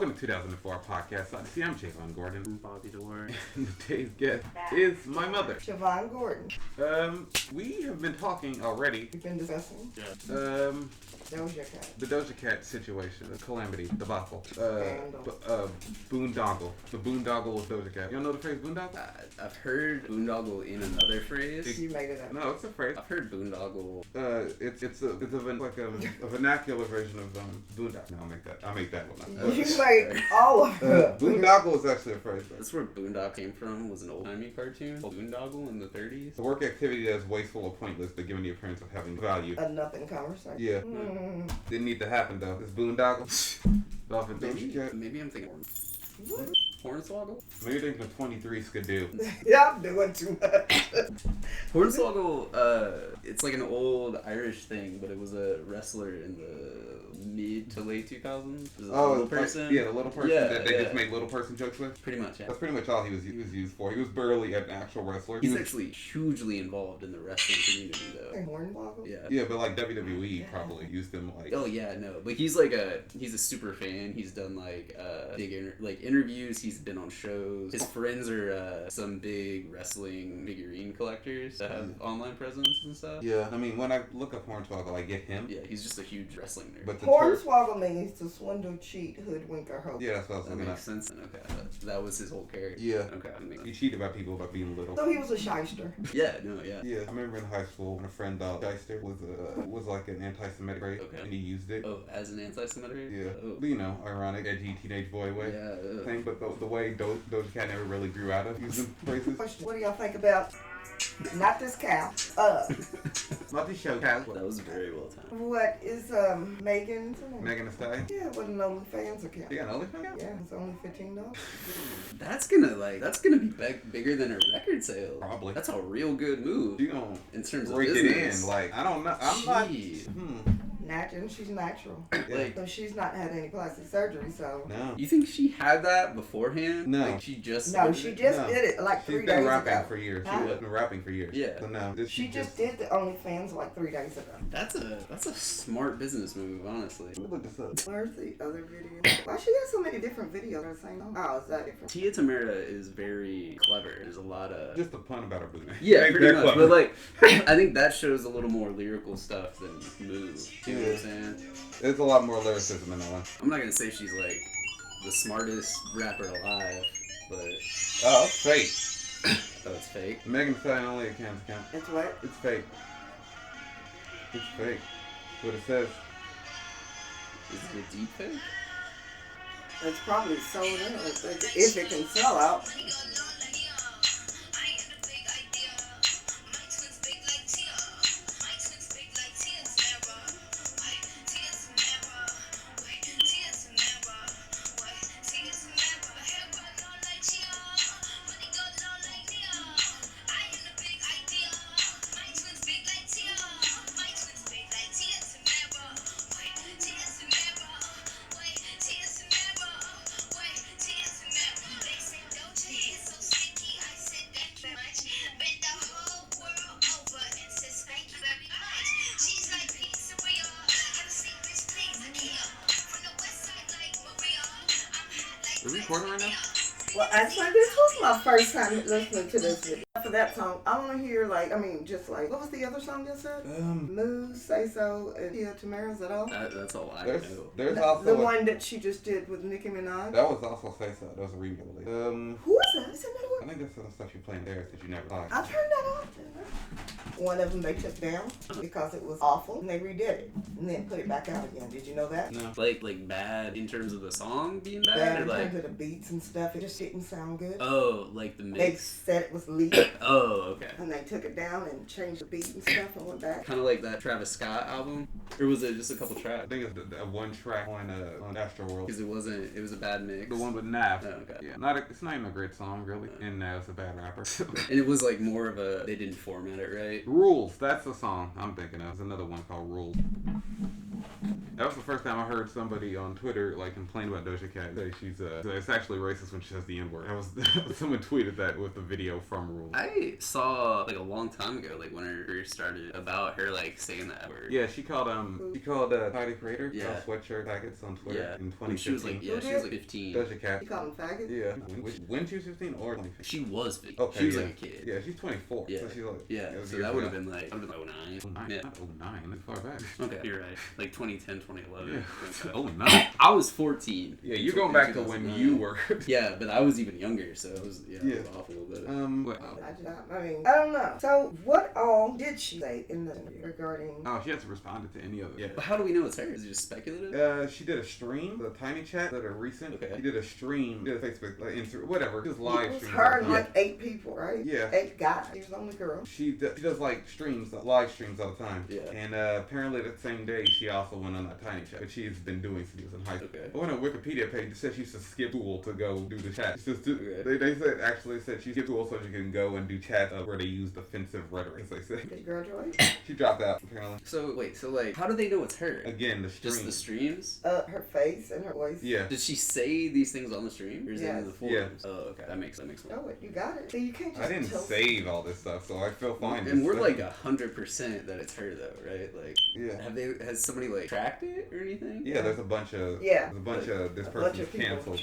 Welcome to 2004 podcast. I'm Javon Gordon. I'm Bobby DeWar. Today's guest is my mother. Siobhan Gordon. We have been talking already. We've been discussing Doja Cat. The Doja Cat situation, the calamity, debacle, boondoggle. The boondoggle of Doja Cat. You don't know the phrase boondoggle? I've heard boondoggle in another phrase. You made it up. No, it's a phrase. I've heard boondoggle. It's a vernacular version of boondoggle. No, I'll make that one up. You made all of it. Boondoggle is actually a phrase. That's where boondoggle came from. Was an old-timey cartoon called Boondoggle in the 30s. The work activity that is wasteful or pointless, but given the appearance of having value. A nothing conversation. Yeah. Didn't need to happen though. This boondoggle. Maybe I'm thinking What? Hornswoggle? Maybe you're thinking of 23 Skidoo. Yeah, I'm doing too much. Hornswoggle, it's like an old Irish thing, but it was a wrestler in the mid to late 2000s. It was a little person. Like, yeah, the little person that they just make little person jokes with. Pretty much, yeah. That's pretty much all he was used for. He was barely an actual wrestler. He's actually hugely involved in the wrestling community, though. Hornswoggle? Yeah. Yeah, but like WWE probably used him like. Oh yeah, no, but he's a super fan. He's done like big interviews. He's been on shows. His friends are some big wrestling figurine collectors that have online presence and stuff. Yeah, I mean when I look up Hornswoggle, I get him. Yeah, he's just a huge wrestling nerd. But Hornswoggle means to swindle, cheat, hoodwink, or hope. Yeah, that's what I was that looking makes at. sense. Okay, that was his whole character. Yeah. Okay. He cheated by people by being little. So he was a shyster. Yeah. No. Yeah. Yeah, I remember in high school when a friend Shyster was like an anti-Semitic trait, and he used it. Oh, as an anti-Semitic? Yeah. Oh. You know, ironic, edgy teenage boy way. Yeah. Thing, but the way Doja Cat never really grew out of using phrases. Question. What do y'all think about not this cow? Not this show, cow. That was very well timed. What is Megan? Megan Thee Stallion. Yeah, what an OnlyFans account. You got an OnlyFans? Yeah, it's only $15. That's gonna be bigger than her record sales. Probably. That's a real good move. You gonna in terms of break business. it in? Like I don't know. I'm not. And she's natural. Like, so she's not had any plastic surgery, so. No. You think she had that beforehand? No. Like she just. No, she just did it like 3 days ago. She's been rapping for years. Huh? She's been rapping for years. Yeah. So no. She just did the OnlyFans like 3 days ago. That's a smart business move, honestly. Let me look this up. Where's the other video? Why she got so many different videos at the same time? Oh, is that different? Tia Tamara is very clever. There's a lot of. Just a pun about her business. Yeah, pretty much. Clever. But like, I think that shows a little more lyrical stuff than Move. You know what I'm saying? There's a lot more lyricism in that one. I'm not gonna say she's like the smartest rapper alive, but Oh, it's fake. oh, it's fake. Megan Thee Stallion only account. It's what? It's fake. It's fake. That's what it says. Is it a deep fake? It's probably sold in if it can sell out. Are we recording right now? Well, actually, this was my first time listening to this video. For that song, I want to hear just like, what was the other song you said? Move, Say So, and Tia Tamara, is that all? That's all I know. There's also the one that she just did with Nicki Minaj? That was also Say So. That was a remix. Who is that? Is that another I one? think that's some stuff you play in there that you never liked. I turned that off. One of them they took down because it was awful, and they redid it and then put it back out again. Did you know that? No. Like bad in terms of the song being bad, Bad or in like terms of the beats and stuff. It just didn't sound good. oh, like the They mix. said it was leaked, Oh, okay. and they took it down and changed the beat and stuff and went back. Kind of like that Travis Scott album, or was it just a couple I tracks? think it's the one track on Astroworld. Because it was a bad mix. The one with Nav. Oh, okay. Yeah, it's not even a great song really, and Nav's a bad rapper. And it was like more of a they didn't format it right. Rules. That's the song I'm thinking of. There's another one called Rules. That was the first time I heard somebody on Twitter like complain about Doja Cat. Say she's it's actually racist when she says the N-word. Someone tweeted that with a video from Rule. I saw like a long time ago, like when her career started, about her like saying that word. Yeah, she called Tyler Creator sweatshirt faggots on Twitter in 2015. She was like 15. Doja Cat. You call them faggots? Yeah. When she was 15 or 2015? She was 15. Okay, she was like a kid. Yeah, she's 24. Yeah. So she's like, So that would have been like 09. 09. Yeah. Not 09. That's far back. Okay, you're right. Like 2010, 2011. Yeah. Okay. 09. I was 14. Yeah, you're going back to when you were. Yeah, but I was even younger, so it was it was awful. But I mean, I don't know. So what all did she say in the interview regarding? Oh, she hasn't responded to any of it. Yeah. But how do we know it's her? Is it just speculative? She did a stream, the TinyChat that are recent. Okay. She did a stream, did a Facebook, whatever, just live It was stream. her and like 8 people, right? Yeah. 8 guys. She was the only girl. She does like streams, live streams all the time. Yeah. And apparently that same day she also went on that TinyChat, which she's been doing since she was in high school. Okay. I went on Wikipedia page. It said she used to skip school to go do the chat. Okay. They said she skipped school so she can go and do chats where they used offensive rhetoric, as they say. Did you graduate? She dropped out apparently. So wait, like, how do they know it's her? Again, the stream. Just the streams? Her face and her voice. Yeah. Did she say these things on the stream, or is it in the Yes. forums? Yeah. Oh, okay, that makes sense. Oh, you got it. So you can't just I didn't save all this stuff, so I feel fine. And we're like 100% that it's her though, right? Like, yeah. Has somebody like tracked it or anything? Yeah, there's a bunch of this person's canceled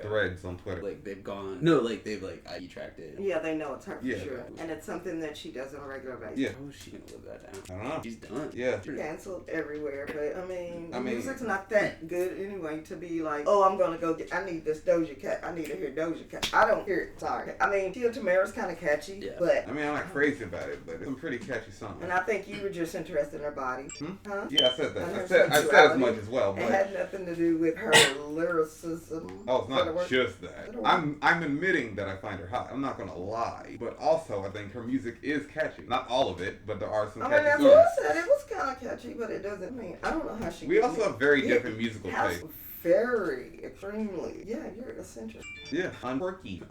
threads on Twitter. Like they've gone. No, like they've like IE tracked it. Yeah, they know it's her for Yeah. sure, and it's something that she does on a regular basis. Yeah. How is she gonna live that down? I don't know. She's done. Yeah. Canceled everywhere, but I mean, I mean, music's not that good anyway to be like, oh, I'm gonna go get. I need this Doja Cat. I need to hear Doja Cat. I don't hear it. Sorry. I mean, Jia Tamara's kind of catchy, but I mean, I'm not crazy about it, but it's some pretty catchy songs. And I think you were just interested in her body, huh? Yeah, I said that. I said as much as well. But it had nothing to do with her lyricism. Oh, it's not just that. I'm admitting that I find her hot. I'm not gonna lie, but also I think her music is catchy. Not all of it, but there are some catchy that's songs. what I said. It was kind of catchy, but it doesn't mean I don't know how she. We also have very different musical tastes. Very, extremely. Yeah, you're eccentric. Yeah, I'm quirky.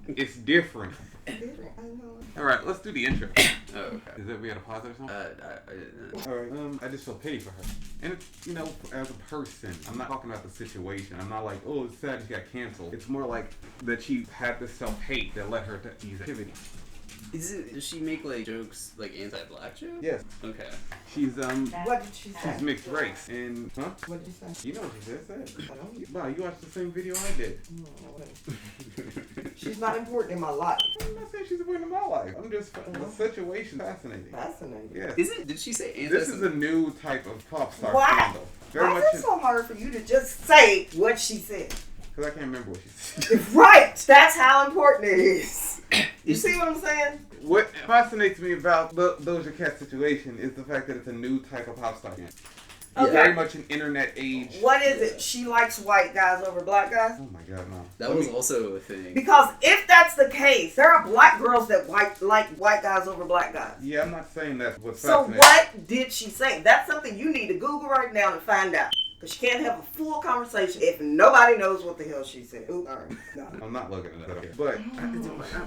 It's different. I know. All right, let's do the intro. Oh, okay. Is that we had a pause or something? I didn't. All right. I just feel pity for her, and it's, as a person, I'm not talking about the situation. I'm not like, oh, it's sad she got canceled. It's more like that she had this self-hate that led her to these activities. Does she make like jokes, like anti-black jokes? Yes. Okay. She's What did she say? She's mixed race, and What did you say? You know what she said? I don't. Wow, you watched the same video I did. She's not important in my life. I'm not saying she's important in my life. I'm just the situation fascinating. Fascinating. Yeah. Is it? Did she say anti? This is a new type of pop star Why? scandal. Why is it so hard for you to just say what she said? Because I can't remember what she said. Right. That's how important it is. You see what I'm saying? What fascinates me about the Doja Cat situation is the fact that it's a new type of pop star. Okay. Very much an internet age. What is it? She likes white guys over black guys? Oh my god, no. That was also a thing. Because if that's the case, there are black girls that like white guys over black guys. Yeah, I'm not saying that's what's So fascinating. what did she say? That's something you need to Google right now and find out. Because she can't have a full conversation if nobody knows what the hell she said. Ooh, all right. No. I'm not looking at that. But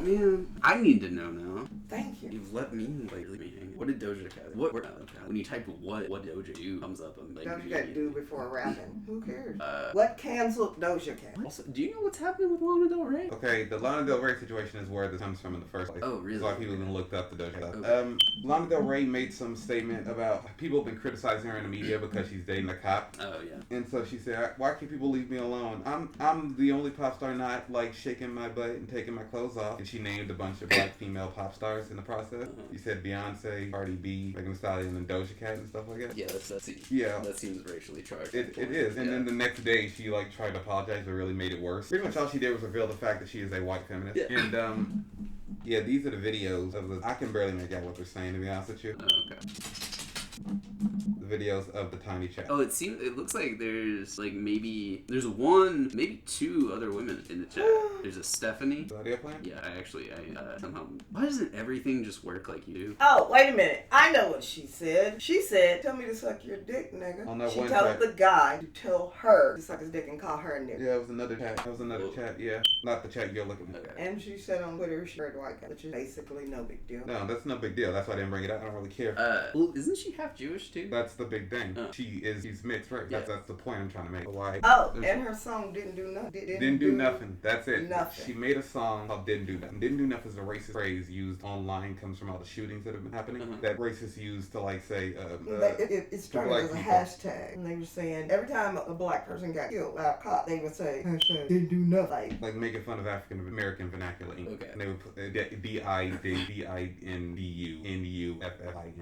Man, I need to know now. Thank you. You've let me like leave me hanging. What did Doja Cat? When you type what Doja do comes up and like. Doja Cat do before rapping. Who cares? What canceled Doja Cat? Also, do you know what's happening with Lana Del Rey? okay, the Lana Del Rey situation is where this comes from in the first place. Oh, really? A lot of people even looked up the Doja Cat. Okay. Lana Del Rey made some statement about people have been criticizing her in the media because she's dating a cop. Oh yeah. And so she said, "Why can't people leave me alone? I'm the only pop star not like shaking my butt and taking my clothes off." And she named a bunch of black female pop stars in the process. You said Beyonce, Cardi B, Megan Thee Stallion, and Doja Cat and stuff like that. Yeah, that seems racially charged. It is. And then the next day she like tried to apologize but really made it worse. Pretty much all she did was reveal the fact that she is a white feminist. Yeah. And yeah, these are the videos of the I can barely make out what they're saying, to be honest with you. Oh, okay. The videos of the TinyChat. Oh, it looks like there's like maybe two other women in the chat. There's a Stephanie. Is the audio playing? Yeah, I somehow. Why doesn't everything just work like you do? Oh, wait a minute. I know what she said. She said, "Tell me to suck your dick, nigga." On that she one told chat. the guy to tell her to suck his dick and call her a nigga. Yeah, it was another chat. That was another chat, yeah. Not the chat you're looking at. Okay. And she said on Twitter she heard white guy, which is basically no big deal. No, that's no big deal. That's why I didn't bring it up. I don't really care. Well, isn't she half Jewish too? That's the big thing. She's mixed race. Yeah. That's the point I'm trying to make. Why? Oh, and her song didn't do nothing. Didn't do nothing. That's it. Nothing. She made a song called "Didn't Do Nothing." "Didn't do nothing" is a racist phrase used online. Comes from all the shootings that have been happening. That racists use to like say. It started as a hashtag, and they were saying every time a black person got killed by a cop, they would say hashtag didn't do nothing. Like making fun of African American vernacular English. Okay. And they would put D-I-N-D-U-F-F-I-N.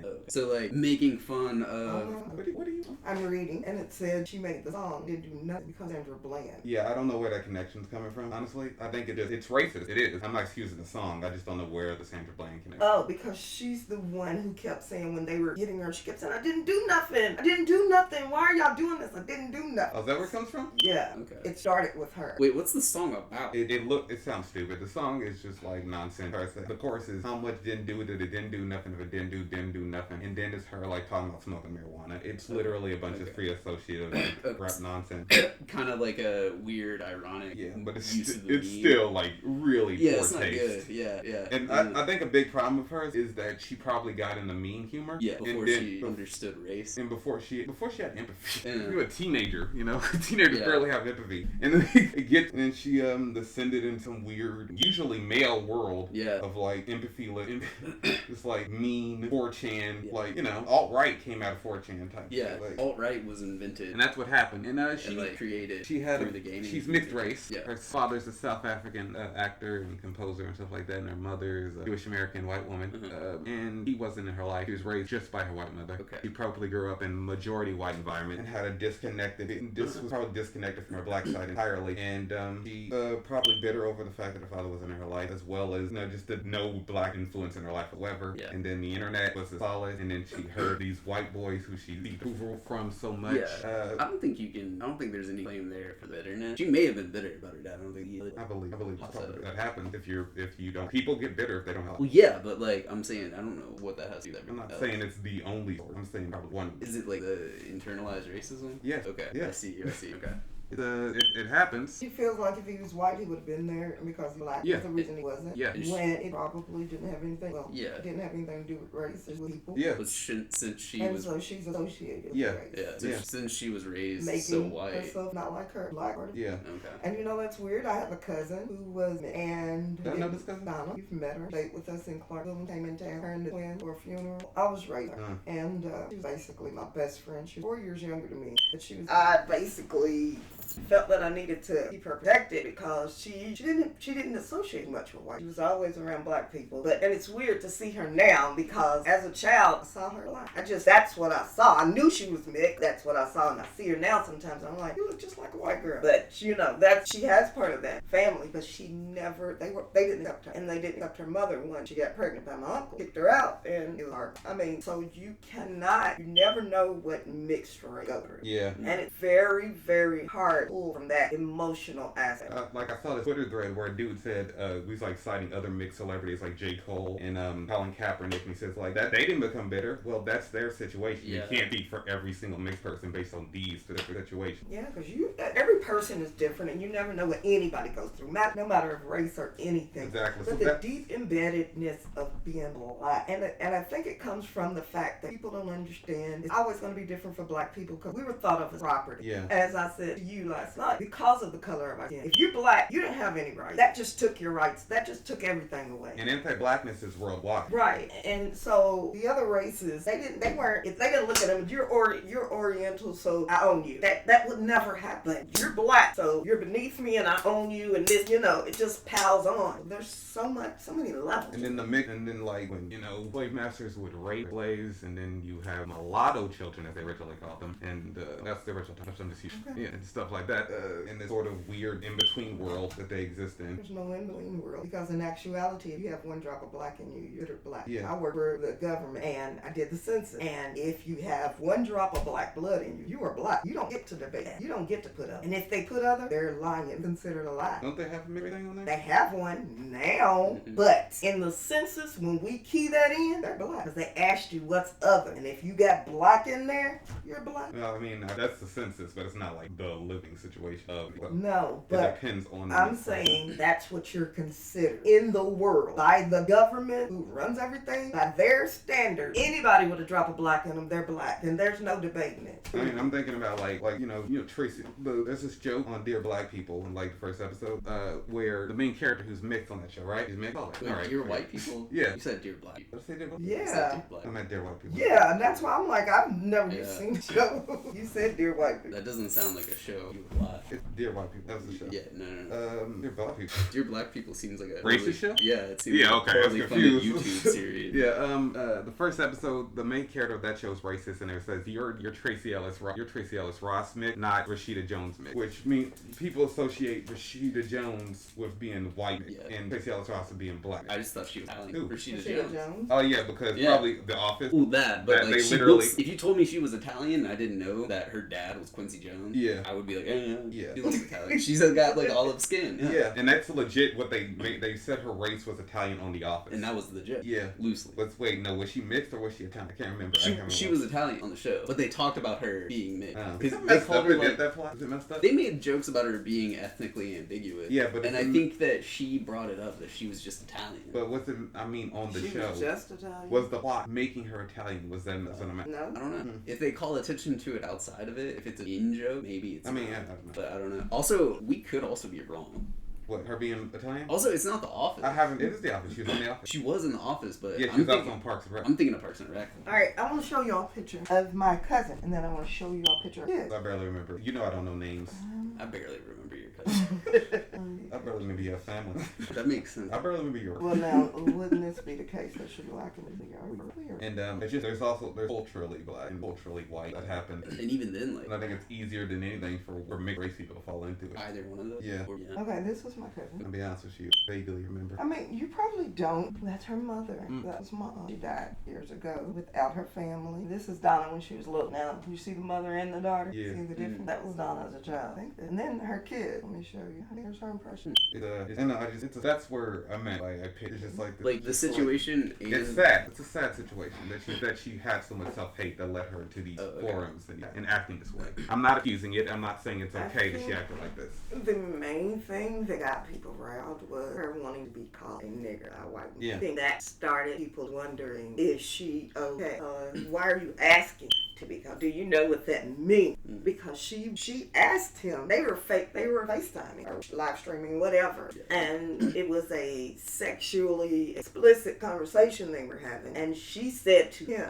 Okay. So like making fun of. What do you? I'm reading, and it said she made the song didn't do nothing because Andrew Bland. Yeah, I don't know where that connection's coming from. Honestly, I think it's racist. It is. I'm not excusing the song. I just don't know where the Sandra Bland connection. Oh, because she's the one who kept saying when they were hitting her, she kept saying, "I didn't do nothing. I didn't do nothing. Why are y'all doing this? I didn't do nothing." Oh, is that where it comes from? Yeah. Okay. It started with her. Wait, what's the song about? It sounds stupid. The song is just like nonsense. The chorus is how much didn't do that it didn't do nothing if it didn't do nothing. And then it's her like talking about smoking marijuana. It's literally a bunch of free associative rap nonsense. Kind of like a weird, ironic. Yeah, but it's meme. still like really poor it's not taste. good. Yeah. And I think a big problem with hers is that she probably got into mean humor. Yeah, before she understood race. And before she had empathy. Yeah. You're a teenager, you know? Teenagers barely have empathy. And then she descended into some weird, usually male world of like empathy. It's like mean 4chan, like, you know, alt-right came out of 4chan type. Yeah, like, alt-right was invented. And that's what happened. And she created through the gaming. She's mixed race. Yeah. Her father's a South African actor and composer and stuff like that, and her mother's a Jewish American white woman. And he wasn't in her life. She was raised just by her white mother. Okay. She probably grew up in a majority white environment and had a disconnected. This was probably disconnected from her black side entirely. And she probably bitter over the fact that her father wasn't in her life, as well as just the no black influence in her life whatsoever. Yeah. And then the internet was solid, and then she heard these white boys who she received approval from so much. Yeah. I don't think there's any claim there for the bitterness. She may have been bitter about her dad. I don't think I believe that happens if you don't. People get bitter if they don't help. Well, yeah, but like I'm saying, I don't know what that has to do with I'm not everything saying it's the only source. I'm saying probably one. Is it like the internalized racism? Yes. Okay. Yeah. I see. Okay. It happens. She feels like if he was white, he would have been there, and because he's black, that's the reason he wasn't. Yeah. When it probably didn't have anything. Well, Yeah. it didn't have anything to do with race. It was with people. Yeah. But since she And was so she's associated Yeah. with race. since she was raised Making so white. herself not like her black part. Yeah. Okay. And you know that's weird. I have a cousin who was and I know this cousin? Donna. You've met her. Stayed with us in Clarksville and came in town. Her and the twin for a funeral. I was raised her. And she was basically my best friend. She was 4 years younger than me. But she was I basically felt that I needed to keep her protected because she didn't associate much with white. She was always around black people. And it's weird to see her now because as a child I saw her a lot. That's what I saw. I knew she was mixed. That's what I saw, and I see her now sometimes. I'm like, you look just like a white girl. But that she has part of that family, but she never they didn't accept her. And they didn't accept her mother when she got pregnant by my uncle. Kicked her out, and it was hard. I mean, so you never know what mixed race go through. Yeah. And it's very, very hard to pull from that emotional aspect. Like I saw this Twitter thread where a dude said we was like citing other mixed celebrities like J. Cole and Colin Kaepernick, and he says like that they didn't become bitter. Well, that's their situation. Yeah. You can't be for every single mixed person based on these different situations. Yeah, because every person is different, and you never know what anybody goes through, no matter if race or anything. Exactly. But the deep embeddedness of being black, and I think it comes from the fact that people don't understand. It's always going to be different for black people because we were thought of as property. Yeah. As I said to you last night, because of the color of our skin. If you're black, you don't have any rights. That just took your rights. That just took everything away. And anti-blackness is worldwide. Right. And so the other races, they didn't look at them. You're Oriental, so I own you. That would never happen. You're black, so you're beneath me, and I own you. And this, it just piles on. There's so many levels. And then like when slave masters would rape slaves, and then you have mulatto children, as they originally called them, and that's the original term. Yeah, and stuff like that. In this sort of weird in-between world that they exist in. There's no in-between world because in actuality, if you have one drop of black in you, you're black. Yeah. I work for the government and I did the census. And if you have one drop of black blood in you, you are black. You don't get to debate. You don't get to put up. And if they put other, they're lying. Considered a lie. Don't they have everything on there? They have one now, but in the census, when we key that in, they're black. Because they asked you what's other. And if you got black in there, you're black. Well, I mean, that's the census, but it's not like the living situation of. No, it but depends on. I'm saying that's what you're considered in the world by the government who runs everything by their standards. Anybody with a drop of black in them, they're black, and there's no debating it. I mean, I'm thinking about like you know Tracy. There's this joke on Dear Black People in like the first episode where the main character who's mixed on that show, right? He's mixed. Oh, Wait, all right, Dear White People? Yeah. You said Dear Black People. Did I say Dear Black? You said Yeah. Dear Black I meant Dear White People. Yeah, and that's why I'm like, I've never seen the show. You said Dear White People. That doesn't sound like a show you would watch. It's Dear White People. That was the show. Yeah, no. Dear Black People. Dear Black People seems like a Racist show? Yeah, it seems Yeah, like okay, a I was poorly funded confused. YouTube series. Yeah, the first episode, the main character of that show is racist, and it says you're Tracy Ellis Ross Smith, not Rashida Jones Smith, which means people associate Rashida Jones with being white and Tracy Ellis Ross with being black. I just thought she was Italian. Who? Rashida Rashida Jones. Oh yeah, because probably The Office. Ooh, that. But That like, they she literally- looks, if you told me she was Italian, and I didn't know that her dad was Quincy Jones. Yeah. I would be like, Yeah. she looks Italian. She's got like olive skin. Yeah, and that's legit. What they said her race was Italian on The Office, And that was legit. yeah, Loosely. Was she mixed or was she Italian? I can't remember. She was Italian on the show, but they talked about her being mixed. Is it They messed called up? her like, Is it messed up? they made jokes about her being ethnically ambiguous. Yeah, but and I think that she brought it up that she was just Italian. But what's it? I mean, on the She show, was just Italian. was the plot making her Italian? Was that what I meant? No. I don't know. If they call attention to it outside of it, if it's an in joke, maybe it's. I mean, not. I don't know. But I don't know. Also, we could also be wrong. What, her being Italian? Also, it's not The Office. I haven't. It is The Office. She was on The Office. She was in The Office, but Yeah, she I'm was also thinking, on Parks and Rec. I'm thinking of Parks and Rec. All right, I want to show y'all a picture of my cousin, and then I want to show you a picture of his. I barely remember. You know I don't know names. I barely remember your cousin. I barely remember your family. That makes sense. I barely remember yours. Well, now, wouldn't this be the case that should like in the clear? And it's just there's culturally black and culturally white that happened. And even then, like And I think it's easier than anything for mixed race people to fall into it. either one of those. Yeah. Or, Okay, this was my cousin. I'll be honest with you, vaguely remember. I mean, you probably don't. That's her mother. That was mom. She died years ago without her family. This is Donna when she was little. Now, you see the mother and the daughter? Yeah. See the difference? That was Donna as a child. I think that. And then her kid. Let me show you. Here's her impression. That's where I meant. Like, I picked. It's just like the situation. And it's sad. It's a sad situation that she had so much self-hate that led her to these forums and acting this way. I'm not accusing it. I'm not saying it's okay that she acted like this. The main thing that got people riled was her wanting to be called a nigger, a white woman. Yeah. I think that started people wondering, is she okay? Why are you asking to be called? Do you know what that means? Because she asked him. They were FaceTiming or live streaming, whatever. And it was a sexually explicit conversation they were having. And she said to him,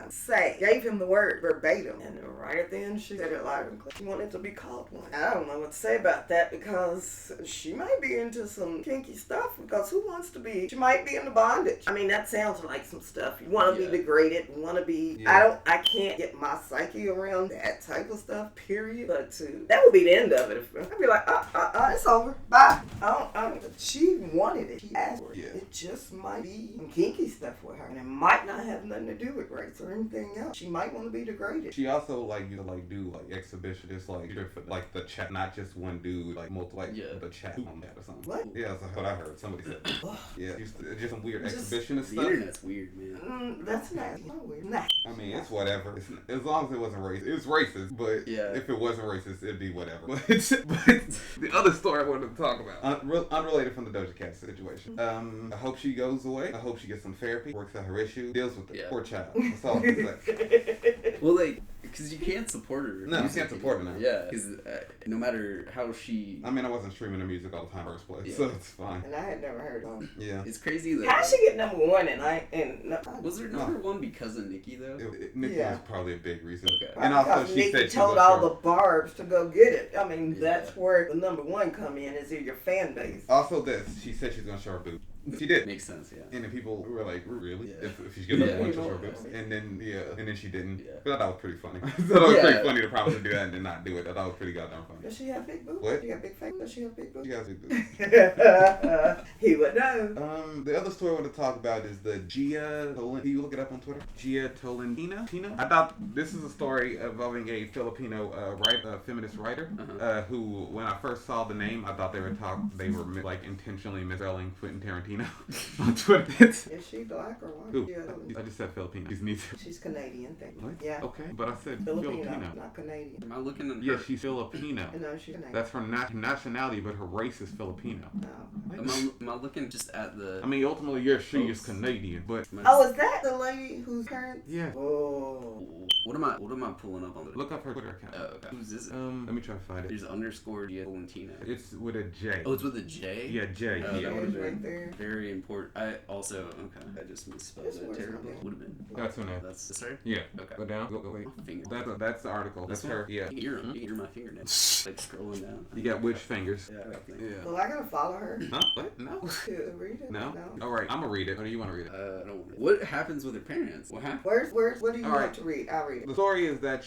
gave him the word verbatim. And right at the end, she said it loud and clear. She wanted to be called one. I don't know what to say about that because she might be into some kinky stuff because who wants to be, she might be into bondage. I mean, that sounds like some stuff. You want to be degraded, you want to be, I can't get my psyche around that type of stuff, period. But that would be the end of it. I'd be like, it's over. Bye. She wanted it. She asked for it. Yeah. It just might be some kinky stuff with her. And it might not have nothing to do with race or anything else. She might want to be degraded. She also do exhibitionists like the chat, not just one dude, like multiple the chat on that or something. What? Yeah, that's what I heard. Somebody said. Yeah, just some weird exhibitionist The stuff. internet's weird, man. That's nasty. Not weird. Nasty. I mean, it's whatever. As long as it wasn't racist. It's racist, but Yeah. if it wasn't racist, it'd be whatever. But the other story I wanted to talk about, unrelated from the Doja Cat situation. I hope she goes away. I hope she gets some therapy, works out her issue, deals with it. Yeah. Poor child. That's all I can say. Well, because you can't support her. No, you music can't support her now. anymore. Yeah, because no matter how she. I mean, I wasn't streaming her music all the time in the first place, Yeah. so it's fine. And I had never heard of him. Yeah. It's crazy that. How'd she get number one Was there number one because of Nicki though? Nicki Yeah. was probably a big reason. Okay. And also, she Nicki said she told was all sure. the barbs to go get it. I mean, Yeah. that's where the number one come in, is in your fan base. Also, she said she's gonna show her boob. She did. Makes sense, yeah. And then people were like, really? Yeah. If she's gonna Yeah. lunch or boobs. And then she didn't. Yeah. But I thought that was pretty funny. I thought it was Yeah. pretty funny to promise to do that and then not do it. I thought it was pretty goddamn funny. Does she have big boobs? What? She got big face? Does she have big boobs? She has big boobs. He would know. The other story I want to talk about is the Jia Tolentino. Can you look it up on Twitter? Jia Tolentino? I thought this is a story involving a Filipino feminist writer who, when I first saw the name, I thought they were like intentionally misspelling Quentin Tarantino on Twitter. Is she black or white? Who? Yeah. I just said Filipino. She's neither. She's Canadian, thank you. What? Yeah. Okay, but I said Filipino, Filipino. not Canadian. Am I looking at Yeah, she's Filipino. No, she's Canadian. That's her nationality, but her race is Filipino. No. Am I looking just at the... I mean, ultimately, she is Canadian, but Oh, is that the lady whose parents? yeah. Oh. What am I pulling up on the... Look up her Twitter account. Oh, okay. Who's this? Let me try to find it. There's underscore Jia Tolentino. It's with a J. Oh, it's with a J? Yeah, J. Oh, Yeah. that would have Right been there. very important. I just misspelled This it was terribly. something. Would have been. That's her name. That's this her? Yeah. Okay. Go down. Go wait. My finger. That's the article. That's This her. one? Yeah. You can hear my fingernails. Like scrolling down. You got which fingers? Yeah. Yeah. Well, I gotta follow her. Huh? What? No. To read it? No. All right. I'm gonna read it. Or do you want to read it? I don't want it. What happens with her parents? What happened? What do you All want right. to read? I'll read it. The story is that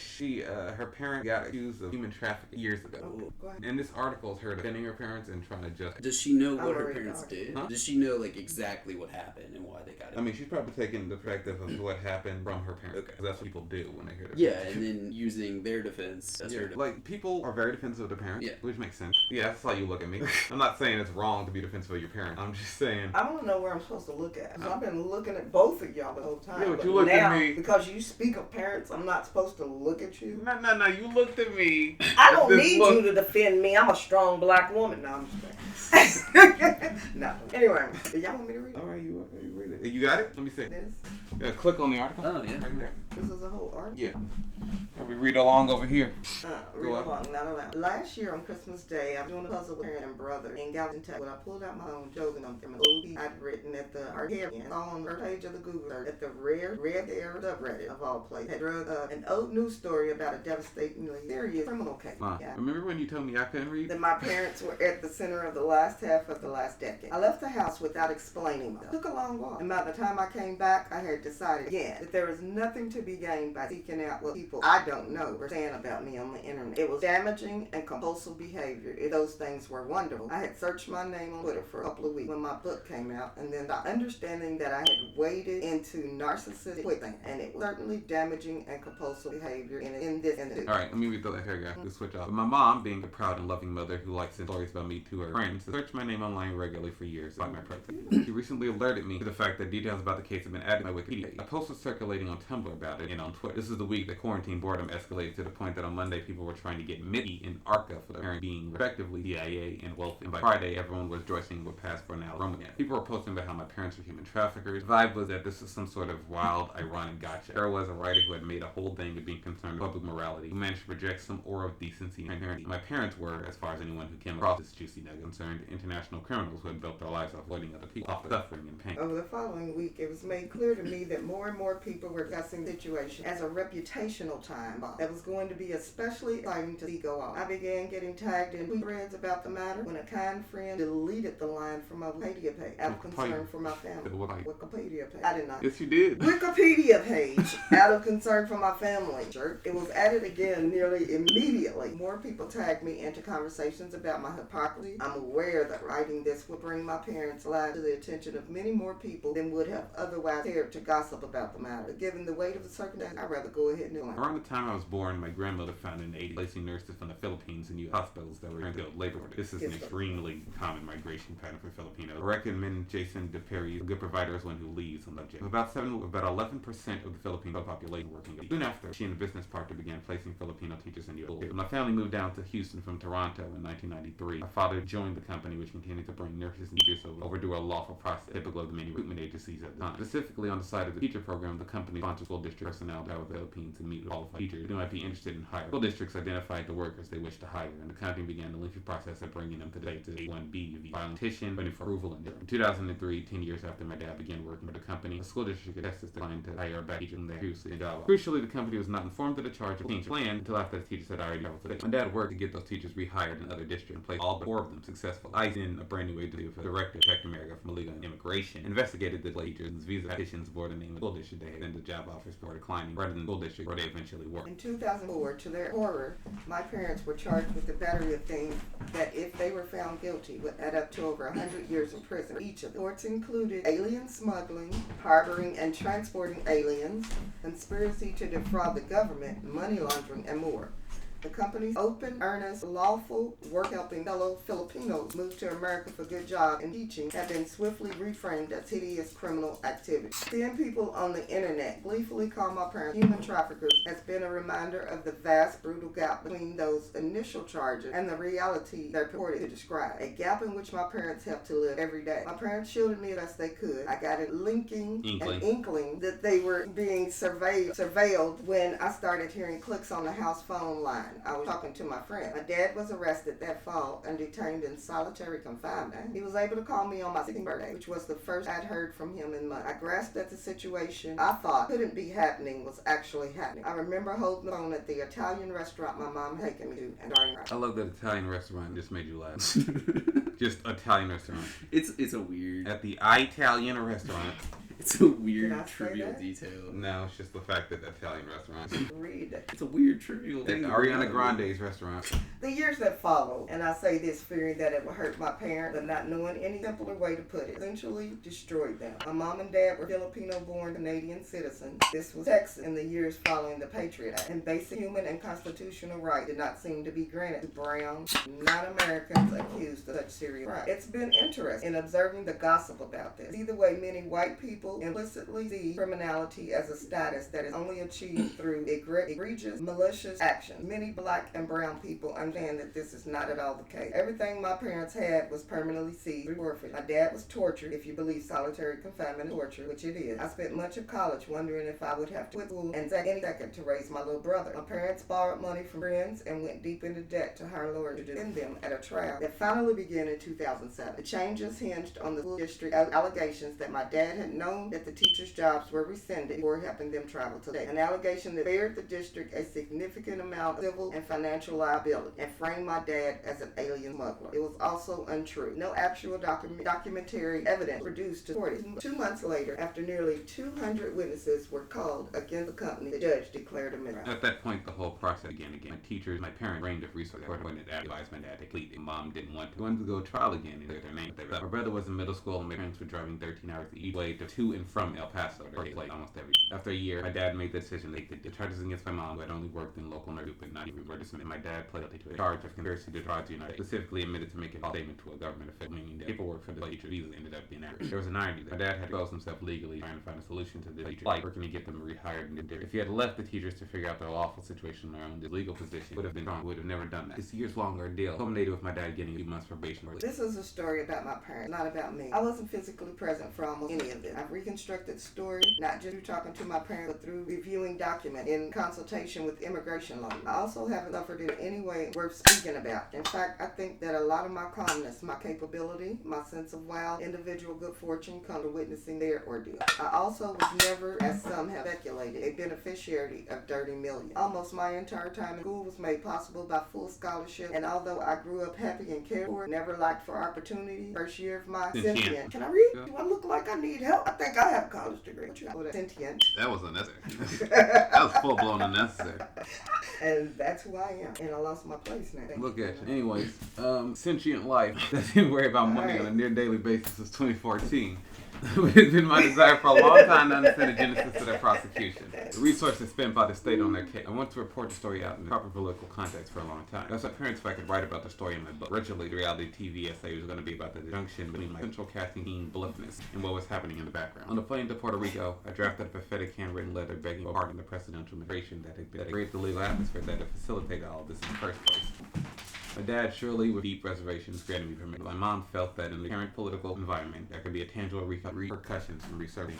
her parent got accused of human trafficking years ago. Oh, go ahead. And this article is her defending her parents and trying to just. Does she know I'm what her already parents talking. did? Huh? Does she know like exactly what happened and why they got it? I mean, she's probably taking the perspective of what happened from her parents. Okay. 'Cause that's what people do when they hear. Yeah, and then using their defense. That's her defense. Like, people are very defensive of their parents, Yeah. which makes sense. Yeah, that's how you look at me. I'm not saying it's wrong to be defensive of your parents. I'm just saying. I don't know where I'm supposed to look at. 'Cause I've been looking at both of y'all the whole time. Yeah, but you looked at now, me. because you speak of parents, I'm not supposed to look at you. No. You looked at me. I don't with this need look. you to defend me. I'm a strong black woman. No, I'm just kidding. No. Anyway, do y'all want me to read All it? right, you read it. You got it? Let me see. This? Click on the article. Oh, yeah. Right there. This is a whole article. Yeah. And we read along over here. Read Go on. along, not allowed. Last year on Christmas Day, I was doing a puzzle with parent and brother in Galveston, Texas. When I pulled out my own chosen from an OP I'd written at the arcade and saw on the first page of the Google search at the rare red air subreddit of all places. Had drug an old news story about a devastatingly serious criminal case. Ma, Yeah. remember when you told me I couldn't read? That my parents were at the center of the last half of the last decade. I left the house without explaining myself. Took a long walk, and by the time I came back, I had decided again that there is nothing to be gained by seeking out what people I don't know were saying about me on the internet. It was damaging and compulsive behavior. If those things were wonderful, I had searched my name on Twitter for a couple of weeks when my book came out, and then the understanding that I had waded into narcissistic quicksand, and it was certainly damaging and compulsive behavior in this instance. All right, let me read that paragraph. We'll switch off. But my mom, being a proud and loving mother who likes to send stories about me to her friends, has searched my name online regularly for years by my protest. She recently alerted me to the fact that details about the case have been added to my Wikipedia. A post was circulating on Tumblr about it and on Twitter. This is the week that quarantine boredom escalated to the point that on Monday people were trying to get Mickey and Arca for the parent being respectively CIA and wealthy. And by Friday, everyone was rejoicing with passed for now Rome again. People were posting about how my parents were human traffickers. The vibe was that this is some sort of wild, ironic gotcha. There was a writer who had made a whole thing of being concerned with public morality, who managed to project some aura of decency and transparency. My parents were, as far as anyone who came across this juicy nugget, concerned international criminals who had built their lives off exploiting other people, off suffering and pain. Over the following week, it was made clear to me that more and more people were discussing the situation as a reputational time bomb that was going to be especially exciting to see go off. I began getting tagged in tweet threads about the matter when a kind friend deleted the line from my Wikipedia page out of concern for my family. Wikipedia page. I did not. Yes, you did. Wikipedia page out of concern for my family. Jerk. It was added again nearly immediately. More people tagged me into conversations about my hypocrisy. I'm aware that writing this will bring my parents' lives to the attention of many more people than would have otherwise cared to gossip about the matter. But given the weight of the circumstances, I'd rather go ahead and do it. Around the time I was born, my grandmother found in the 80s placing nurses from the Philippines in U.S. hospitals that were in skilled labor. This is an extremely common migration pattern for Filipinos. I recommend Jason DePerry, a good provider, is one who leads on that job. About 11% of the Filipino population working. Soon after, she and a business partner began placing Filipino teachers in U.S. schools. My family moved down to Houston from Toronto in 1993. My father joined the company, which continued to bring nurses and teachers over to a lawful process, typical of the many recruitment agencies at the time. Specifically on the side of the teacher program, the company sponsored school district district personnel that were the Philippines to meet with qualified teachers who might be interested in hiring. School districts identified the workers they wished to hire, and the company began the lengthy process of bringing them to the A1B filing a petition, waiting for approval in 2003, 10 years after my dad began working for the company, the school district attested declined to hire a back teacher there previously in job. Crucially, the company was not informed of the charge of change plan until after the teachers had already traveled to the. My dad worked to get those teachers rehired in other districts and placed all but 4 of them successfully. ICE, in a brand new way to do for the director of Protect America from illegal immigration, investigated the teachers' visa petitions bore the name of the school district they had sent the job offers before declining, rather than the school district where they eventually worked. In 2004, to their horror, my parents were charged with the battery of things that, if they were found guilty, would add up to over 100 years in prison. Each of the courts included alien smuggling, harboring and transporting aliens, conspiracy to defraud the government, money laundering, and more. The company's open, earnest, lawful, work-helping fellow Filipinos moved to America for good jobs and teaching have been swiftly reframed as hideous criminal activity. Seeing people on the internet gleefully call my parents human traffickers has been a reminder of the vast, brutal gap between those initial charges and the reality they're purported to describe. A gap in which my parents have to live every day. My parents shielded me as best they could. I got an inkling that they were being surveilled when I started hearing clicks on the house phone line. I was talking to my friend. My dad was arrested that fall and detained in solitary confinement. He was able to call me on my 16th birthday, which was the first I'd heard from him in months. I grasped that the situation I thought couldn't be happening was actually happening. I remember holding the phone at the Italian restaurant my mom had taken me to and starting right. I love that Italian restaurant just made you laugh. Just Italian restaurant. It's a weird. At the Italian restaurant. It's a weird trivial detail. No, it's just the fact that the Italian restaurant. Read it. It's a weird trivial thing. Ariana Grande's restaurant. The years that followed, and I say this fearing that it would hurt my parents, but not knowing any simpler way to put it, essentially destroyed them. My mom and dad were Filipino-born Canadian citizens. This was Texas in the years following the Patriot Act, and basic human and constitutional rights did not seem to be granted to brown, non-Americans accused of such serious crimes. It's been interesting in observing the gossip about this. Either way, many white people implicitly see criminality as a status that is only achieved through egregious, malicious action. Many black and brown people understand that this is not at all the case. Everything my parents had was permanently seized through forfeit. My dad was tortured, if you believe solitary confinement is torture, which it is. I spent much of college wondering if I would have to quit school and take any second to raise my little brother. My parents borrowed money from friends and went deep into debt to hire lawyers to defend them at a trial that finally began in 2007. The changes hinged on the school district allegations that my dad had known that the teachers' jobs were rescinded before helping them travel today. An allegation that spared the district a significant amount of civil and financial liability and framed my dad as an alien smuggler. It was also untrue. No actual documentary evidence produced to support it. 2 months later, after nearly 200 witnesses were called against the company, the judge declared a mistrial. At that point, the whole process began again. My teachers, my parents, range of resources. When it advised my dad to plead, mom didn't want to. He wanted to go trial again and clear their name. My brother was in middle school and my parents were driving 13 hours each way to and from El Paso. Almost every. After a year, my dad made the decision to take the charges against my mom, who had only worked in local nursery but not even dismissed. My dad pled guilty to a charge of conspiracy to defraud the United States, specifically admitted to making a false statement to a government official, meaning that paperwork for the teacher visa ended up being accurate. There was an irony that my dad had expose himself legally trying to find a solution to the teacher's plight, working to get them rehired and different. If he had left the teachers to figure out their lawful situation on their own, this legal position would have been wrong. Would have never done that. This year's long ordeal culminated with my dad getting a few months probation. This is a story about my parents, not about me. I wasn't physically present for almost any of it. I've reconstructed the story, not just through talking to my parents, but through reviewing documents in consultation with immigration lawyers. I also haven't suffered in any way worth speaking about. In fact, I think that a lot of my calmness, my capability, my sense of wild individual good fortune come to witnessing their ordeal. I also was never, as some have speculated, a beneficiary of dirty millions. Almost my entire time in school was made possible by full scholarship, and although I grew up happy and cared for, never lacked for opportunity. First year of my sentient. Can I read? Do I look like I need help? I think I have a college degree. What you got? Sentient. That was unnecessary. That was full blown unnecessary. And that's who I am. And I lost my place now. Look at you. Anyways, sentient life that didn't worry about money on a near daily basis since 2014. It's been my desire for a long time to understand the genesis of their prosecution. The resources spent by the state on their case. I want to report the story out in the proper political context for a long time. That's my parents if I could write about the story in my book. Originally, the reality TV essay was going to be about the junction between my central casting team bluffness and what was happening in the background. On the plane to Puerto Rico, I drafted a pathetic handwritten letter begging for pardon the presidential administration that had created the legal atmosphere that had facilitated all of this in the first place. My dad, surely with deep reservations, granted me permission. My mom felt that in the current political environment, there could be a tangible repercussions from resurfacing.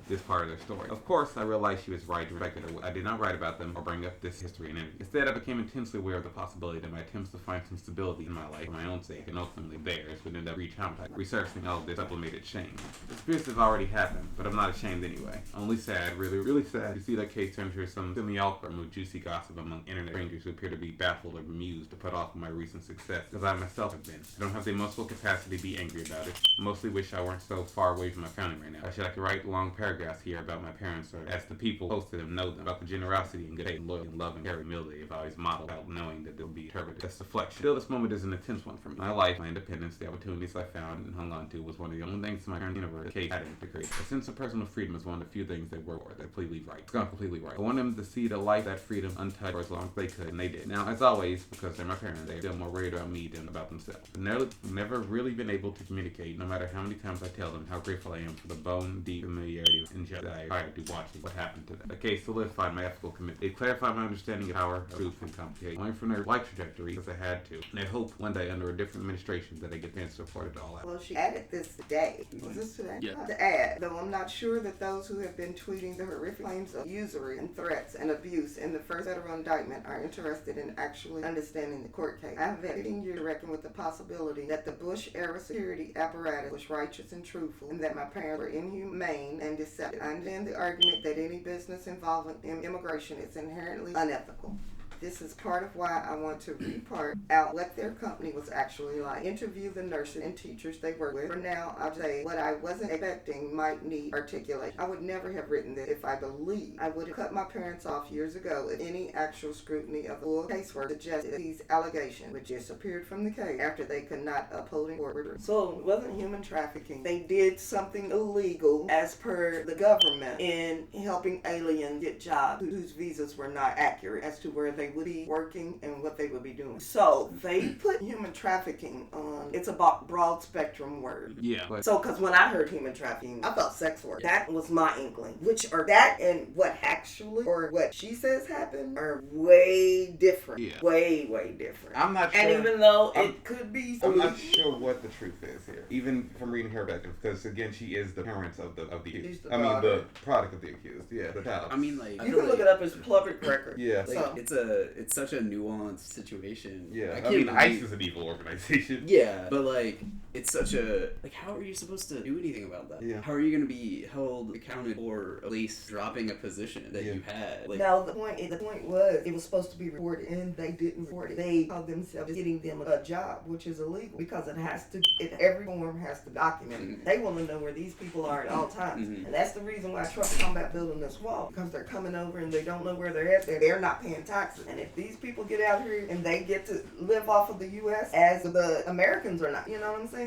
this part of their story. Of course, I realized she was right and respected her. I did not write about them or bring up this history in interviews. Instead, I became intensely aware of the possibility that my attempts to find some stability in my life for my own sake and ultimately theirs would end up re-traumatizing, resurfacing all of this sublimated shame. The experience has already happened, but I'm not ashamed anyway. Only sad, really, really sad, to see that case turn into some semi-awkward with juicy gossip among internet strangers who appear to be baffled or bemused to put off my recent success, as I myself have been. I don't have the emotional capacity to be angry about it. I mostly wish I weren't so far away from my family right now. I should like to write long paragraphs here about my parents, or ask the people close to them know them, about the generosity and good faith and loyalty and love and care and humility I've always modeled without knowing that they'll be interpreted as deflection. Still, this moment is an intense one for me. My life, my independence, the opportunities I found and hung on to was one of the only things in my current universe the case hadn't integrated. A sense of personal freedom is one of the few things they work for. They're completely right. It's gone completely right. I want them to see the life, that freedom, untouched for as long as they could, and they did. Now, as always, because they're my parents, they feel more worried about me than about themselves. I've never really been able to communicate, no matter how many times I tell them how grateful I am for the bone-deep familiarity and just that I tried to watching what happened to them. The case solidified my ethical commitment. It clarified my understanding of power, truth, and complication. I learned from their life trajectory because I had to, and I hope one day under a different administration that they get fans to report it all out. Well, she added this today. Was this today? Yeah. To add, though I'm not sure that those who have been tweeting the horrific claims of usury and threats and abuse in the first federal indictment are interested in actually understanding the court case. I have had 15 years to reckon with the possibility that the Bush-era security apparatus was righteous and truthful, and that my parents were inhumane and deceptive. I understand the argument that any business involving immigration is inherently unethical. This is part of why I want to report out what their company was actually like. Interview the nurses and teachers they work with. For now, I'll say what I wasn't expecting might need articulation. I would never have written this if I believed I would have cut my parents off years ago if any actual scrutiny of the full casework suggested these allegations would disappeared from the case after they could not uphold order. So it wasn't human trafficking. They did something illegal as per the government in helping aliens get jobs whose visas were not accurate as to where they would be working and what they would be doing. So they put human trafficking on, it's a broad spectrum word. Yeah. So, because when I heard human trafficking, I thought sex work. That was my inkling. Which, or that and what actually, or what she says happened, are way different. Yeah. Way, way different. I'm not sure. And even though it could be... I'm not sure what the truth is here. Even from reading her back, because again, she is the parents of the accused. The product of the accused. Yeah, the child. I mean, like... You can look it up as public record. Yeah. Like, so. It's such a nuanced situation. Yeah. I mean, ICE is an evil organization. Yeah, but like, it's such a... Like, how are you supposed to do anything about that? Yeah. How are you going to be held accountable for at least dropping a position that you had? Like, now, the point was, it was supposed to be reported, and they didn't report it. They called themselves getting them a job, which is illegal, because every form has to document it. Mm-hmm. They want to know where these people are at all times. Mm-hmm. And that's the reason why Trump's talking about building this wall, because they're coming over and they don't know where they're at. They're not paying taxes. And if these people get out here and they get to live off of the U.S. as the Americans are not, you know what I'm saying?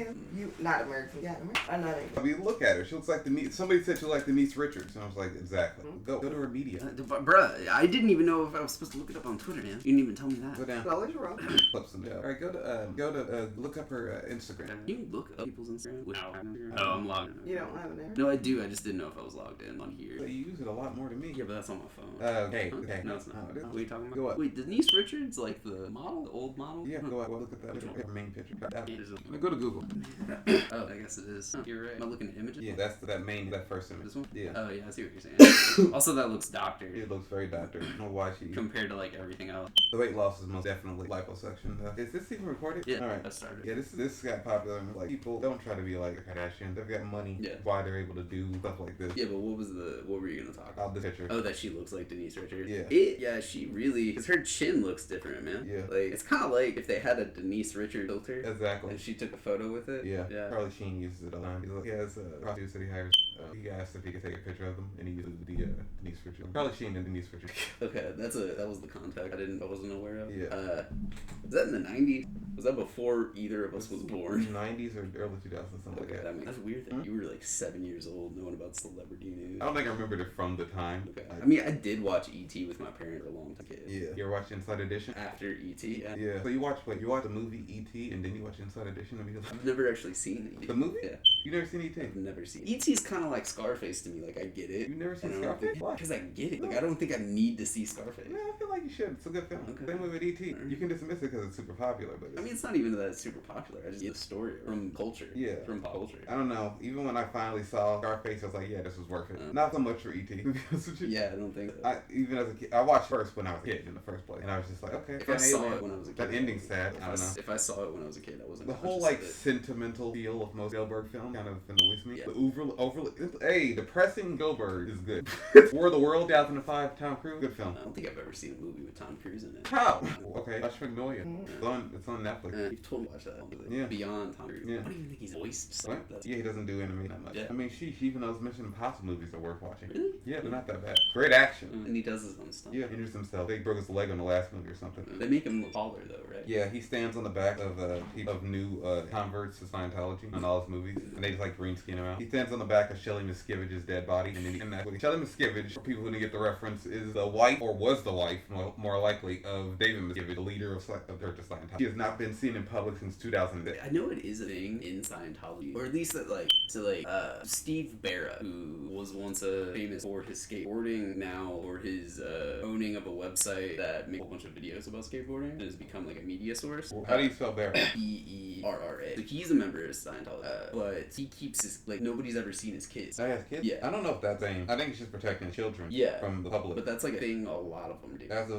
Not Americans, yeah, I'm not English. I mean, look at her. She looks like somebody said she looked like Denise Richards. And I was like, exactly. Go to her media. Bruh, I didn't even know if I was supposed to look it up on Twitter, man. You didn't even tell me that. Go down. No, it's wrong. Clips and all right, go to look up her Instagram. Can you look up people's Instagram? Oh, I'm logged in. You don't have an error? No, I do. I just didn't know if I was logged in on here. But you use it a lot more than me. Yeah, but that's on my phone. Okay. Huh? Okay. No, it's not. Oh, it is. What are you talking about? Go up. Wait, Denise Richards, like the model, the old model? Yeah, Huh. go up. Well, look at that. Her main picture. Yeah, Go to Google. Oh, I guess it is. Huh, you're right. Am I looking at images? Yeah, that's that first image. This one? Yeah. Oh, yeah, I see what you're saying. Also, that looks doctored It looks very doctor. I don't know why she. compared to, like, everything else. The weight loss is most definitely liposuction. Is this even recorded? Yeah, All right. that started. Yeah, this got popular. Like, people don't try to be like a Kardashian. They've got money. Yeah. Why they're able to do stuff like this. Yeah, but what were you gonna talk about? About this picture. Oh, that she looks like Denise Richards. Yeah. She really, because her chin looks different, man. Yeah. Like, it's kind of like if they had a Denise Richards filter Exactly. and she took a photo with it. Yeah. Yeah. Charlie Sheen uses it all the time. He's like, it's a prostitute that he hires. He asked if he could take a picture of them, and he uses the Denise Richards. Charlie Sheen and Denise Richards. Okay, that was the contact I wasn't aware of. Yeah. Was that in the 90s? Was that before either of us was born? 90s or early 2000s, something like Okay, that. that's weird that you were like 7 years old knowing about celebrity news. I don't think I remembered it from the time. Okay. I mean, I did watch E.T. with my parents for a long time. Kid. Yeah. You ever watched Inside Edition? After E.T. Yeah. So you watched the movie E.T. and then you watch Inside Edition of I've never actually seen E.T. The movie? Yeah. You never seen E.T.? I've never seen E.T.'s kind of like Scarface to me. Like, I get it. You never seen And I don't Scarface? Why? Because I get it. Like, I don't think I need to see Scarface. No, I feel like you should. It's a good film. Okay. Same with E.T. You can dismiss it because it's super popular, but I mean, it's not even that it's super popular. I just get the story from culture. Yeah. From pop culture. I don't know. Even when I finally saw Scarface, I was like, yeah, this was worth it. Not so much for E.T. to be honest with you. Yeah, I don't think so. Even as a kid, I watched first when I was a kid in the first place, and I was just like, okay. If I saw it when I was a kid. That ending's sad. I don't know. If I saw it when I was a kid, I wasn't. The whole conscious like of it. sentimental feel of most Spielberg films kind of annoys me. Yeah. The overly, hey, depressing Spielberg is good. War of the World, 2005, Tom Cruise, good film. I don't think I've ever seen a movie with Tom Cruise in it. How? Okay, Rush Magnolia. Mm-hmm. It's on Netflix. You've told me to watch that. Yeah. Beyond Tom Cruise. Yeah. I don't even think he's voiced. What? Yeah, he doesn't do anime that much. Yeah. I mean, she even those Mission Impossible movies are worth watching. Really? Yeah, they're not that bad. Great action. And he does his own stuff. Yeah, injures himself. They broke his leg on the last movie or something. They make him look taller though, right? Yeah, he stands on the back of new converts to Scientology on all his movies, and they just like green skin him out. He stands on the back of Shelley Miscavige's dead body, and then Shelley Miscavige, for people who didn't get the reference, is the wife, or was the wife, more likely, of David Miscavige, the leader of Church of Scientology. She has not been seen in public since 2006. I know it is a thing in Scientology, or at least that Steve Barra, who was once famous for his skateboarding, now or his owning of a website that makes a whole bunch of videos about skateboarding, and has become like a media source. How do you spell Barra? Berra. So he's a member of Scientology, but he keeps his nobody's ever seen his kids. I have kids? Yeah. I don't know if that's same. I think it's just protecting children from the public. But that's like a thing a lot of them do. That's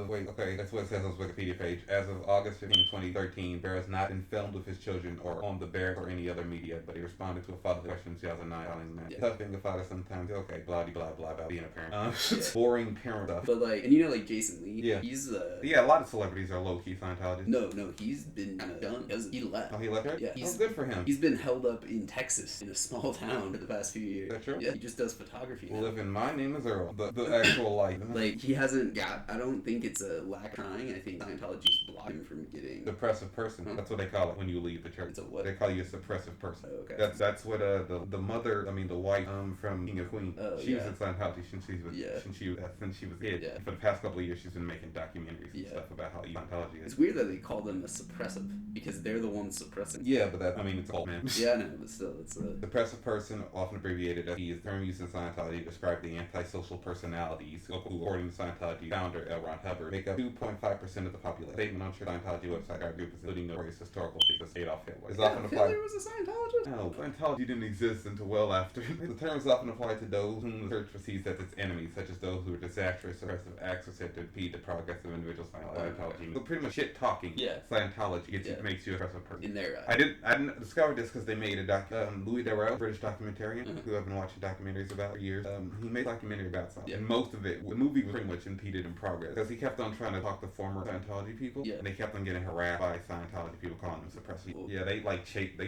what it says on his Wikipedia page. As of August 15, 2013, Bear has not been filmed with his children or on the Bear or any other media, but he responded to a father's question in 2009, telling him that tough being a father sometimes. Okay, blah blah blah about being a parent. Boring parent stuff. But Jason Lee. Yeah. He's a lot of celebrities are low key Scientologists. No, he's been kind of done because he left. Oh, he left her? Yeah. Good for him. He's been held up in Texas in a small town for the past few years. Is that true? Yeah, he just does photography now. Living my name is Earl. The actual life. He hasn't got. I don't think it's a lack of trying. I think Scientology's blocking him from getting suppressive person. That's what they call it when you leave the church. It's a what? They call you a suppressive person. Oh, okay. That's what the mother. I mean the wife from King of Queens. She was in Scientology since she was a kid. Yeah. For the past couple of years, she's been making documentaries and stuff about how Scientology is. It's weird that they call them a suppressive because they're the ones suppressing. Yeah, but it's called man. Yeah, I know, but still, it's a suppressive person, often abbreviated as he is term used in Scientology to describe the antisocial personalities who, according to Scientology founder L. Ron Hubbard, make up 2.5% of the population. Statement on the Scientology website are groups including notorious historical figures Adolf Hitler. Is often applied. Hitler was a Scientologist? No, Scientology didn't exist until well after. The term is often applied to those whom the church perceives as its enemies, such as those who are disastrous, oppressive acts, or said to impede the progress of individual Scientology. So pretty much shit talking. Yeah. Scientology makes you a oppressive person. In their I didn't discover this because they made a Louis Darrell, British documentarian, who I've been watching documentaries about for years. He made a documentary about something. And most of it, the movie was pretty much impeded in progress because he kept on trying to talk to former Scientology people, and they kept on getting harassed by Scientology people calling them suppressive people. Yeah, they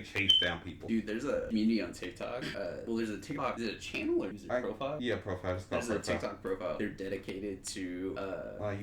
chase down people. Dude, there's a community on TikTok. There's a TikTok. Is it a channel or is it a profile? Yeah, profile. It's called There's a TikTok profile. They're dedicated to.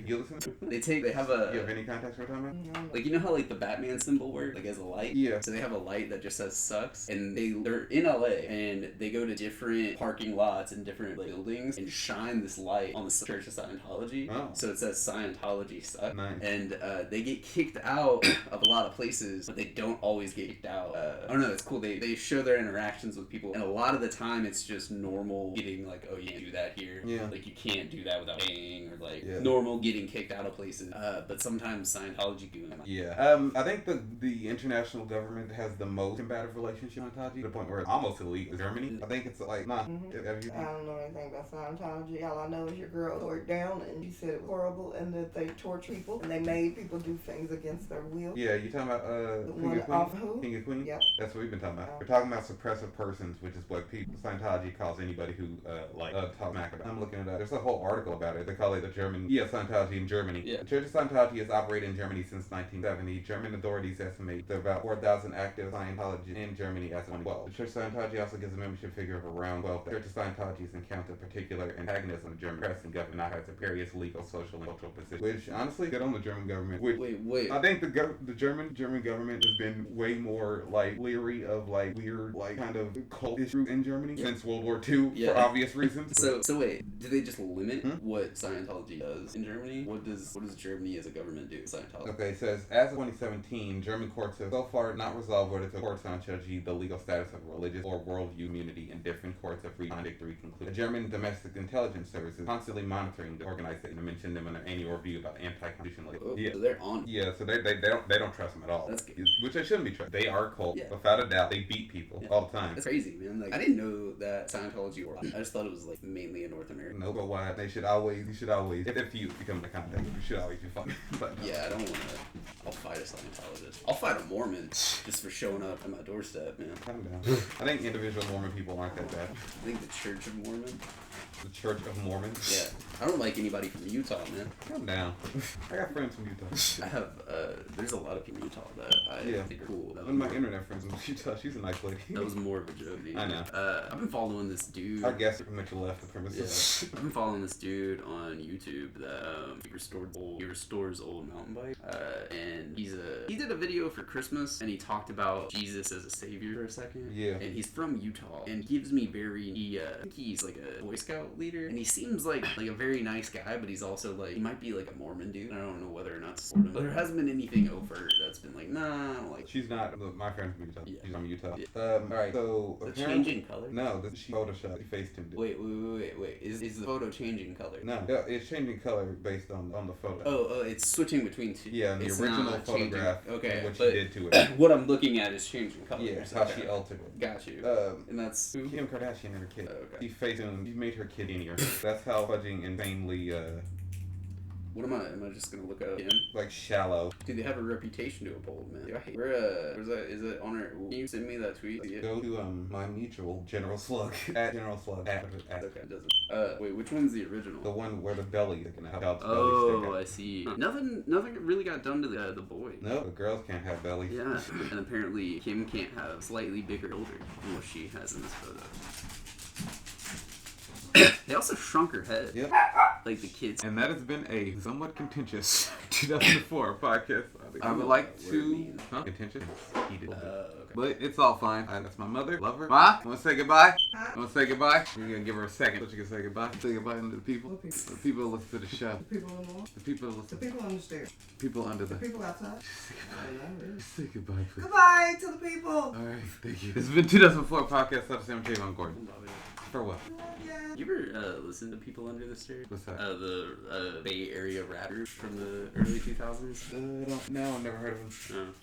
You listen? They have a. You have any context for what we're talking about? Like, you know how the Batman symbol works, as a light? Yeah. So they have a light that just says sucks, and they're in LA, and they go to different parking lots and different buildings and shine this light on the Church of Scientology. Oh. So it says Scientology sucks. Nice. And they get kicked out of a lot of places, but they don't always get kicked out. I don't know, it's cool. They show their interactions with people, and a lot of the time it's just normal getting oh, you can't do that here. Yeah. You can't do that without paying, or normal getting kicked out of places. But sometimes Scientology doing it. Yeah. I think the international government has the most combative relationship with Scientology to the point where it's almost illegal. Germany, I think it's nah. I don't know anything about Scientology. All I know is your girl tore it down, and she said it was horrible, and that they torture people, and they made people do things against their will. Yeah, you talking about the King one of off Queens? who? King of Queens? Yep. That's what we've been talking about. We're talking about suppressive persons, which is what Scientology calls anybody who talk smack about. I'm looking it up. There's a whole article about it. They call it the German Scientology in Germany. Yeah. The Church of Scientology has operated in Germany since 1970. German authorities estimate there are about 4,000 active Scientologists in Germany as of 2012. The Church of Scientology also gives a membership figure of around 12. The Church of Scientology has encountered particular antagonism in the German press and government not has various legal, social, and cultural positions. Which honestly, good on the German government. Wait. I think the German government has been way more leery of like weird, like kind of cult issue in Germany since World War II for obvious reasons. So wait, do they just limit what Scientology does in Germany? What does Germany as a government do with Scientology? Okay, it says, as of 2017, German courts have so far not resolved whether to court Scientology the legal status of religious or worldview immunity, and different courts have reached contradictory conclusions. The German Domestic Intelligence Service is constantly monitoring the organization and mentioned them in an annual review about anti-constitutional. So they're on. Yeah, so they don't trust them at all. That's good. Which they shouldn't be trusted. They are a cult, without a doubt. They beat people all the time. That's crazy, man. Like I didn't know that Scientology worked. I just thought it was like mainly in North America. No, but why? You should always, if you become the contact, you should always be fun. But yeah, I don't want to. I'll fight a Scientologist. I'll fight a Mormon just for showing up at my doorstep, man. Calm down. I think individual Mormon people aren't that bad. I think the Church of Mormon. The Church of Mormons? Yeah. I don't like anybody from Utah, man. Calm down. I got friends from Utah. I have, there's a lot of people in Utah that I think are cool. One of my internet friends from Utah, she's a nice lady. That was more of a joke, dude. I know. I've been following this dude. I guess Mitchell left the premises. Yeah. I've been following this dude on YouTube that he restores old mountain bike. And he did a video for Christmas and he talked about Jesus as a savior for a second. Yeah. And he's from Utah and gives me I think he's like a Boy Scout leader and he seems like a very nice guy, but he's also like, he might be like a Mormon dude. I don't know whether or not to support him. But there hasn't been anything overt that's been like, nah, I don't like. She's not. Look, my friend's from Utah. Yeah. She's from Utah. Yeah. Alright, so The changing color? No, she photoshopped. She faced him. Wait. Is the photo changing color? No, it's changing color based on the photo. Oh, it's switching between two. Yeah, the original photograph. Okay, and what she did to it. What I'm looking at is changing color. Yeah, how she altered it. Got you. And that's who? Kim Kardashian and her kid. Oh, okay. She faced him. She made her kid skinnier. That's how fudging insanely. What am I just gonna look up him? Like shallow. Dude, they have a reputation to uphold, man. Dude, I hate. Where's that? Is it on her? Can you send me that tweet? Yeah. Go to my mutual General Slug at General Slug at. Okay, it doesn't. Wait, which one's the original? The one where the belly sticking out. Dog's belly Oh, sticking. I see. Nothing really got done to the boy. No, the girls can't have bellies. Yeah, and apparently Kim can't have slightly bigger shoulder than what she has in this photo. They also shrunk her head. Yep. Like the kids. And that has been a somewhat contentious 2004 podcast. I would like to... Contentious? Heated. Okay. But it's all fine. That's my mother. Love her. Ma, you want to say goodbye? You want to say goodbye? You're going to give her a second so she can say goodbye. Say goodbye to the people. What people? The people who listen to the show. The people in the mall? The people who listen. The people on the stairs? People under The the... people outside? Say goodbye, please. Goodbye to the people! Alright, thank you. This has been 2004 podcast episode 7 I'm Gordon. For what? Yeah. You ever listen to People Under the Stairs? What's that? The Bay Area rappers from the early 2000s? I don't know. I've never heard of them. Oh.